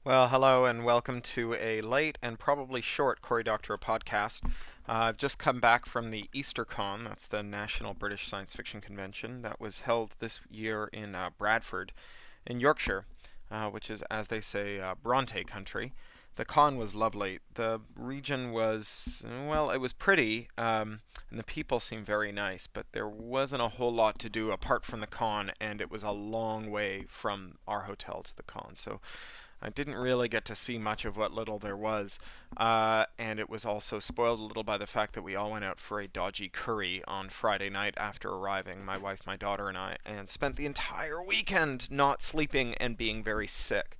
Well, hello and welcome to a late and probably short Cory Doctorow podcast. I've just come back from the EasterCon, that's the National British Science Fiction Convention, that was held this year in Bradford, in Yorkshire, which is, as they say, Bronte country. The con was lovely. The region was, well, it was pretty, and the people seemed very nice, but there wasn't a whole lot to do apart from the con, and it was a long way from our hotel to the con. So I didn't really get to see much of what little there was, and it was also spoiled a little by the fact that we all went out for a dodgy curry on Friday night after arriving, my wife, my daughter, and I, and spent the entire weekend not sleeping and being very sick.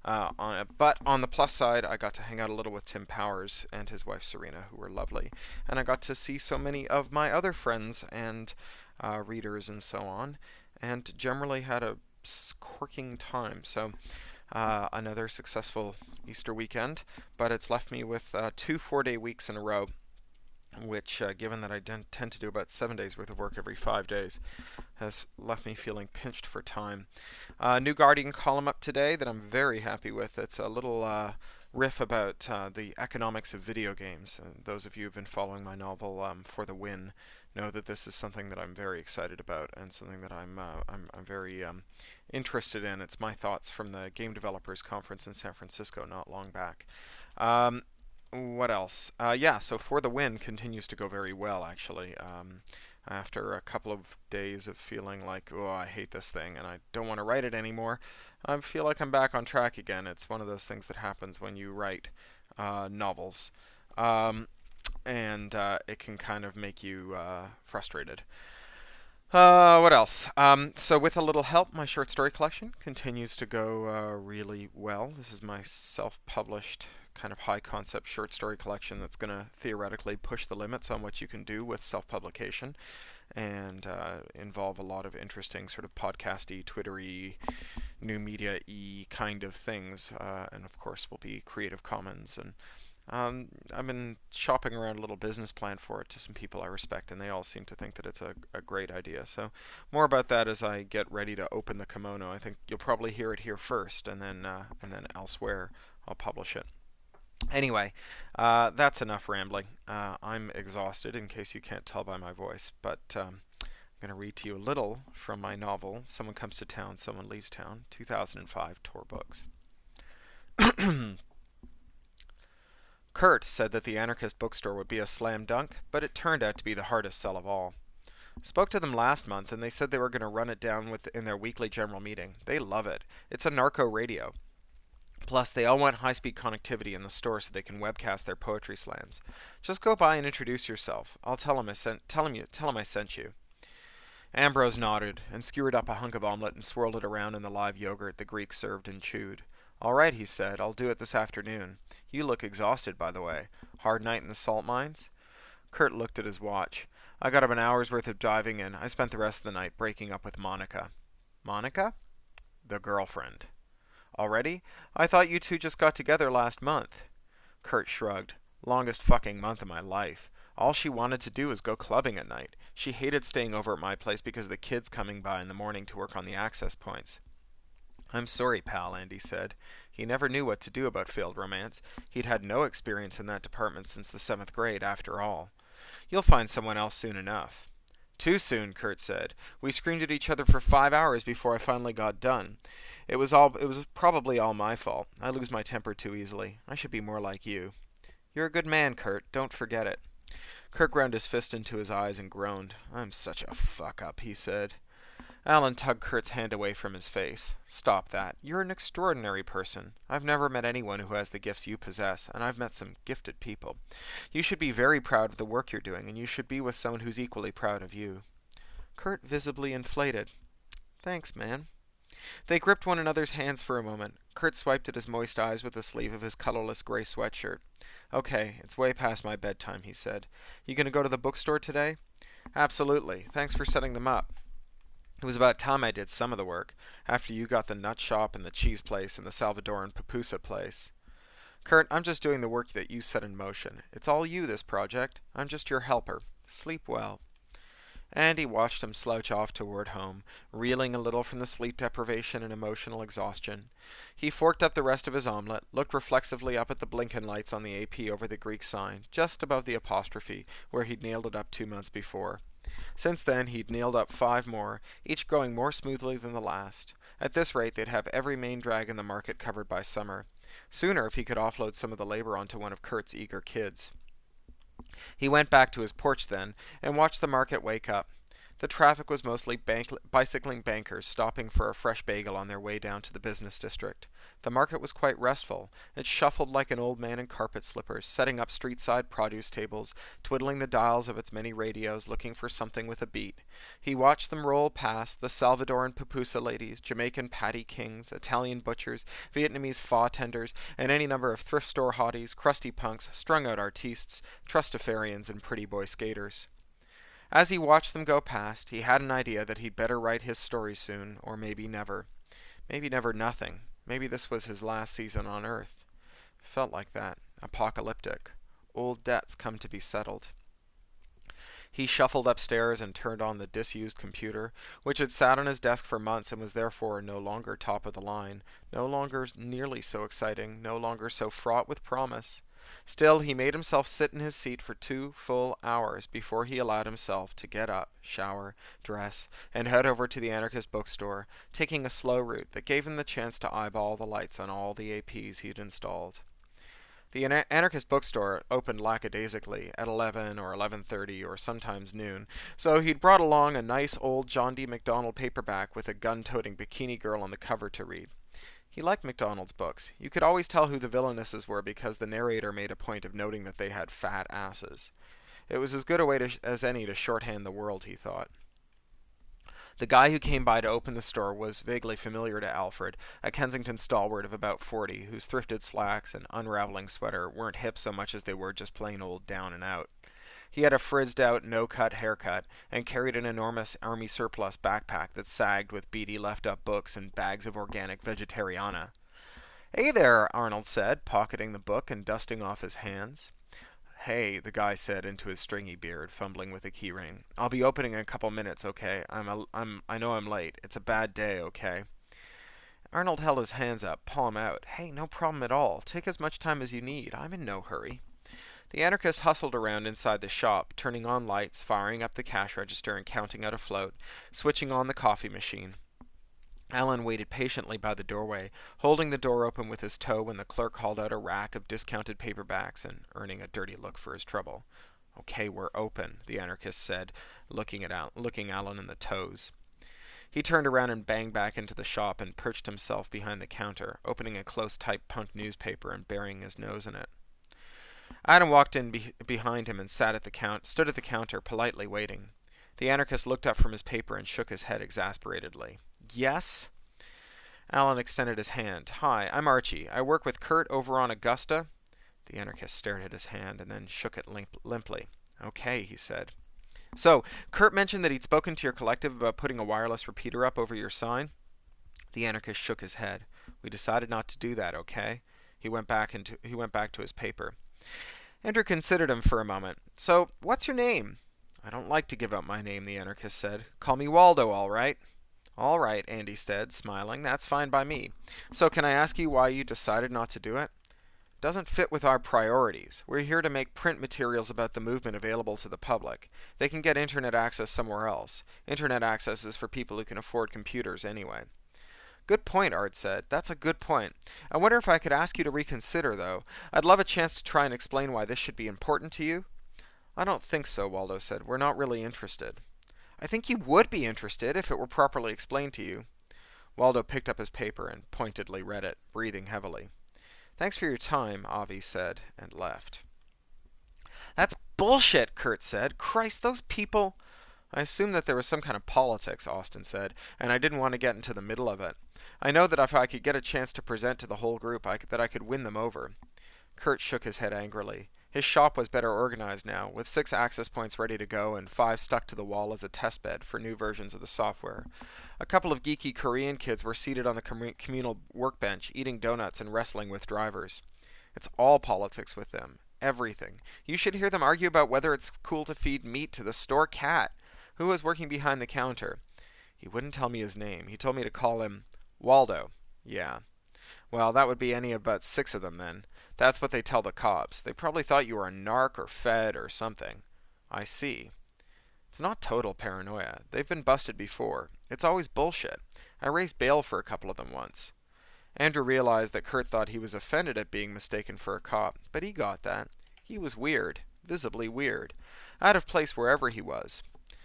But on the plus side, I got to hang out a little with Tim Powers and his wife Serena, who were lovely, and I got to see so many of my other friends and readers and so on, and generally had a corking time. So another successful Easter weekend, but it's left me with two 4-day weeks in a row, which, given that I tend to do about 7 days worth of work every 5 days, has left me feeling pinched for time. New Guardian column up today that I'm very happy with. It's a little riff about the economics of video games. Those of you who've been following my novel For the Win know that this is something that I'm very excited about and something that I'm very interested in. It's my thoughts from the Game Developers Conference in San Francisco not long back. What else? Yeah, so For the Win continues to go very well, actually. After a couple of days of feeling like, oh, I hate this thing and I don't want to write it anymore, I feel like I'm back on track again. It's one of those things that happens when you write novels. And it can kind of make you frustrated. What else? So with a little help, my short story collection continues to go really well. This is my self-published kind of high concept short story collection that's going to theoretically push the limits on what you can do with self-publication and involve a lot of interesting sort of podcasty, Twittery, new media-y kind of things. And of course will be Creative Commons and I've been shopping around a little business plan for it to some people I respect, and they all seem to think that it's a great idea. So, more about that as I get ready to open the kimono. I think you'll probably hear it here first, and then elsewhere I'll publish it. Anyway, that's enough rambling. I'm exhausted, in case you can't tell by my voice, but I'm going to read to you a little from my novel, Someone Comes to Town, Someone Leaves Town, 2005 Tor Books. Kurt said that the anarchist bookstore would be a slam dunk, but it turned out to be the hardest sell of all. Spoke to them last month and they said they were going to run it down in their weekly general meeting. They love it. It's a narco radio. Plus, they all want high-speed connectivity in the store so they can webcast their poetry slams. Just go by and introduce yourself. I'll tell him I sent you. Ambrose nodded and skewered up a hunk of omelet and swirled it around in the live yogurt the Greek served and chewed. All right, he said. I'll do it this afternoon. You look exhausted, by the way. Hard night in the salt mines? Kurt looked at his watch. I got up an hour's worth of diving in. I spent the rest of the night breaking up with Monica. Monica? The girlfriend. Already? I thought you two just got together last month. Kurt shrugged. Longest fucking month of my life. All she wanted to do was go clubbing at night. She hated staying over at my place because of the kids coming by in the morning to work on the access points. I'm sorry, pal, Andy said. He never knew what to do about failed romance. He'd had no experience in that department since the 7th grade, after all. You'll find someone else soon enough. Too soon, Kurt said. We screamed at each other for 5 hours before I finally got done. It was probably all my fault. I lose my temper too easily. I should be more like you. You're a good man, Kurt. Don't forget it. Kurt ground his fist into his eyes and groaned. I'm such a fuck-up, he said. Alan tugged Kurt's hand away from his face. Stop that. You're an extraordinary person. I've never met anyone who has the gifts you possess, and I've met some gifted people. You should be very proud of the work you're doing, and you should be with someone who's equally proud of you. Kurt visibly inflated. Thanks, man. They gripped one another's hands for a moment. Kurt swiped at his moist eyes with the sleeve of his colorless gray sweatshirt. Okay, it's way past my bedtime, he said. You gonna go to the bookstore today? Absolutely. Thanks for setting them up. It was about time I did some of the work, after you got the nut shop and the cheese place and the Salvadoran pupusa place. Kurt, I'm just doing the work that you set in motion. It's all you, this project. I'm just your helper. Sleep well. and he watched him slouch off toward home, reeling a little from the sleep deprivation and emotional exhaustion. He forked up the rest of his omelet, looked reflexively up at the blinking lights on the AP over the Greek sign, just above the apostrophe, where he'd nailed it up 2 months before. Since then, he'd nailed up 5 more, each going more smoothly than the last. At this rate, they'd have every main drag in the market covered by summer. Sooner if he could offload some of the labor onto one of Kurt's eager kids. He went back to his porch then, and watched the market wake up. The traffic was mostly bicycling bankers stopping for a fresh bagel on their way down to the business district. The market was quite restful. It shuffled like an old man in carpet slippers, setting up street-side produce tables, twiddling the dials of its many radios, looking for something with a beat. He watched them roll past, the Salvadoran pupusa ladies, Jamaican patty kings, Italian butchers, Vietnamese pho tenders, and any number of thrift store hotties, crusty punks, strung-out artistes, trustafarians, and pretty boy skaters. As he watched them go past, he had an idea that he'd better write his story soon, or maybe never. Maybe never nothing. Maybe this was his last season on Earth. Felt like that. Apocalyptic. Old debts come to be settled. He shuffled upstairs and turned on the disused computer, which had sat on his desk for months and was therefore no longer top of the line, no longer nearly so exciting, no longer so fraught with promise. Still, he made himself sit in his seat for 2 full hours before he allowed himself to get up, shower, dress, and head over to the anarchist bookstore, taking a slow route that gave him the chance to eyeball the lights on all the APs he'd installed. The anarchist bookstore opened lackadaisically at 11 or 11:30 or sometimes noon, so he'd brought along a nice old John D. MacDonald paperback with a gun-toting bikini girl on the cover to read. He liked MacDonald's books. You could always tell who the villainesses were because the narrator made a point of noting that they had fat asses. It was as good a way as any to shorthand the world, he thought. The guy who came by to open the store was vaguely familiar to Alfred, a Kensington stalwart of about 40, whose thrifted slacks and unraveling sweater weren't hip so much as they were just plain old down and out. He had a frizzed-out, no-cut haircut, and carried an enormous army surplus backpack that sagged with beady left-up books and bags of organic vegetariana. "Hey there," Arnold said, pocketing the book and dusting off his hands. "Hey," the guy said into his stringy beard, fumbling with a keyring. "I'll be opening in a couple minutes, okay? I know I'm late. It's a bad day, okay?" Arnold held his hands up, palm out. "Hey, no problem at all. Take as much time as you need. I'm in no hurry." The anarchist hustled around inside the shop, turning on lights, firing up the cash register and counting out a float, switching on the coffee machine. Alan waited patiently by the doorway, holding the door open with his toe when the clerk hauled out a rack of discounted paperbacks and earning a dirty look for his trouble. "Okay, we're open," the anarchist said, looking Alan in the toes. He turned around and banged back into the shop and perched himself behind the counter, opening a close-typed punk newspaper and burying his nose in it. Adam walked in behind him and stood at the counter, politely waiting. The anarchist looked up from his paper and shook his head exasperately. "Yes?" Alan extended his hand. "Hi, I'm Archie. I work with Kurt over on Augusta." The anarchist stared at his hand and then shook it limply. "Okay," he said. "So, Kurt mentioned that he'd spoken to your collective about putting a wireless repeater up over your sign?" The anarchist shook his head. "We decided not to do that, okay?" He went back to his paper. Andrew considered him for a moment. "So, what's your name?" "I don't like to give out my name," the anarchist said. "Call me Waldo, all right." "All right," Andy said, smiling. "That's fine by me. So, can I ask you why you decided not to do it?" "Doesn't fit with our priorities. We're here to make print materials about the movement available to the public. They can get internet access somewhere else. Internet access is for people who can afford computers anyway." "Good point," Art said. "That's a good point. I wonder if I could ask you to reconsider, though. I'd love a chance to try and explain why this should be important to you." "I don't think so," Waldo said. "We're not really interested." "I think you would be interested if it were properly explained to you." Waldo picked up his paper and pointedly read it, breathing heavily. "Thanks for your time," Avi said, and left. "That's bullshit," Kurt said. "Christ, those people—" "I assumed that there was some kind of politics," Austin said, "and I didn't want to get into the middle of it. I know that if I could get a chance to present to the whole group, that I could win them over." Kurt shook his head angrily. His shop was better organized now, with 6 access points ready to go and 5 stuck to the wall as a testbed for new versions of the software. A couple of geeky Korean kids were seated on the communal workbench, eating donuts and wrestling with drivers. It's all politics with them. Everything. You should hear them argue about whether it's cool to feed meat to the store cat. Who was working behind the counter? He wouldn't tell me his name. He told me to call him Waldo. Yeah. Well, that would be any of but 6 of them then. That's what they tell the cops. They probably thought you were a narc or fed or something. I see. It's not total paranoia. They've been busted before. It's always bullshit. I raised bail for a couple of them once. Andrew realized that Kurt thought he was offended at being mistaken for a cop, but he got that. He was weird. Visibly weird. Out of place wherever he was.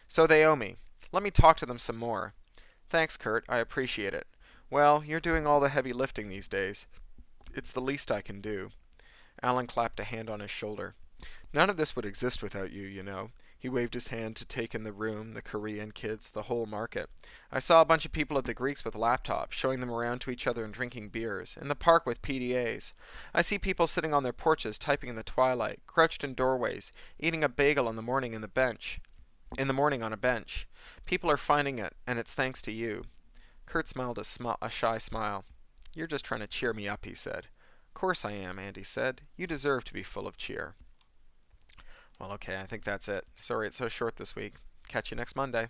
So they owe me. Let me talk to them some more. Thanks, Kurt. I appreciate it. Well, you're doing all the heavy lifting these days. It's the least I can do. Alan clapped a hand on his shoulder. None of this would exist without you, you know. He waved his hand to take in the room, the Korean kids, the whole market. I saw a bunch of people at the Greeks with laptops, showing them around to each other and drinking beers. In the park with PDAs. I see people sitting on their porches, typing in the twilight, crouched in doorways, eating a bagel in the morning on a bench. People are finding it, and it's thanks to you. Kurt smiled a shy smile. You're just trying to cheer me up, he said. Course I am, Andy said. You deserve to be full of cheer. Well, okay, I think that's it. Sorry it's so short this week. Catch you next Monday.